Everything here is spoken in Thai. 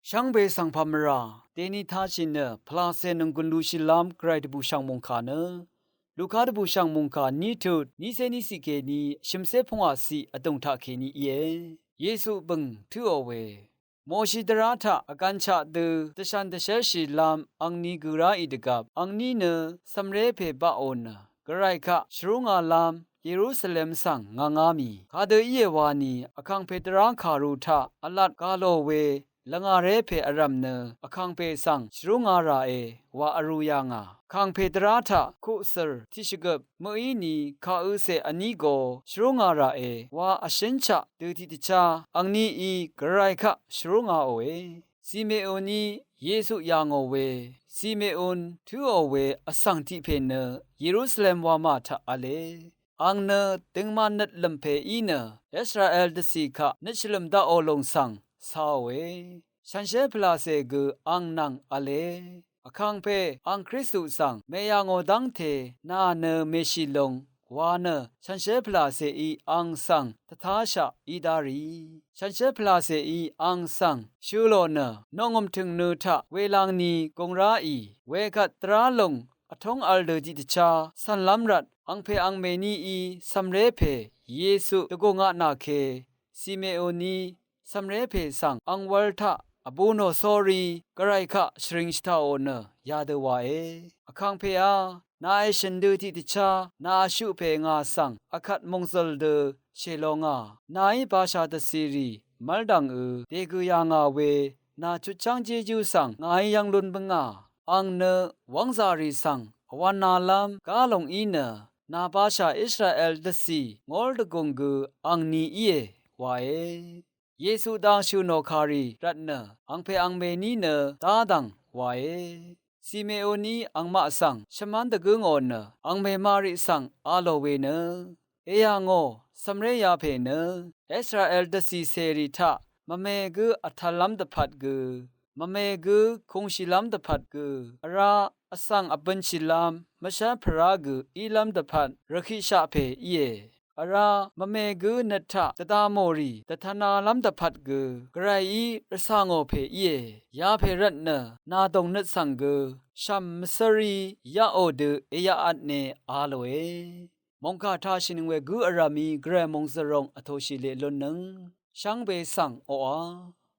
ช่างเบสังพามราเตนิทาชินเนพลาเซนงกุนลูชิลามไกรตบูช่างมงคาเนลูคาตบูช่างมงคานีทุดนิเซนิสิเกนีชิมเซพงอาสีอตงทาเคนีเยซูบังทุอเวโมชิดราทะอากันชะเดตชันเตเชชิลามอังนีกุราอิดกับอังนีเนสัมเรเพบะโอนกระไรคะชรุงอาลามเยรูซาเล็มสังงามีคาเดอีเยวานีอคังเพตรังคารูทะอลัดกาโลเวละงาเรเพอรัมเนอคังเปสังชรุงาราเอวาอรุยางาคังเพตราทะคุเซอร์ทิชกบมอีนีคาอุเซอนีโกชรุงาราเอวาอชินชะดูติติชาอังนีอีกระไรคะชรุงาโอเอซีเมโอนีเยซูยางโอเวซีเมโอนทูโอเวอสังติเพเนเยรูซาเล็มวามาทะอเลอังเนตึงมานัดลำเพอีเนอิสราเอลดสีคะนัชลมดาโอลงสังสาวเวฉันเชพลาเซกอังนังอเลอคังเพอังคริสตุสังเมยังอดังเทนาเนเมชิลงวาเนฉันเชพลาเซอีอังสังตถาชะอีดารีฉันเชพลาเซอีอังสังชูโลเนนองมถึงเนทะเวลังนีกงราอีเวกัตตราลงอทงอัลเดจิตชาสันลัมรัดอังเพอังเมนีอีสัมเรเพเยซูตะโกงะนาเคซิเมโอนีสัมเรเพสังอังวัลทะอบูโนซอรีกระไรคะชริงสตาโอเนยาเดวาเออคังเพอานาเอชันดูติติชานาชุเพงาสังอคัดมงซลเดเชลงานาอิบาชาตซีรีมัลดังเดกุยางาเวนาจุจังเจจูสังงายยังลุนบงาอังเนวังซารีสังอวันนาลามกาลงอีเนนาบาชาอิสราเอลดสีงอลดกงกอังนีเอวาเอเยซูดังชูโนคารีรัตเนอังเพอังเมนีเนตาดังวาเอซีเมโอนีอังมาสังชมันตะกงอนอังเมมาริสังอาโลเวเนเอยางอสัมเรยาเพเนอิสราเอลดสีเซริทะมะเมกอัทลัมตะพัดกมะเมกคงชิลัมตะพัดกอราอสังอบัญชิลามมะชะพรากอีลัมตะพัดรคิชะเพเยอารามะเมกนัทธะตตาโมรีตถนาลัมตะพัดกกไรอีรสางอเพเยยาเพรัตเนนาดงนัดสังชัมมสรียาโอเดเอยาอัตเนอาโลเอมงคาทาชินเวกุอารามีเกรมงสรงอโทชิเลลนนึงช่างเบสังโออา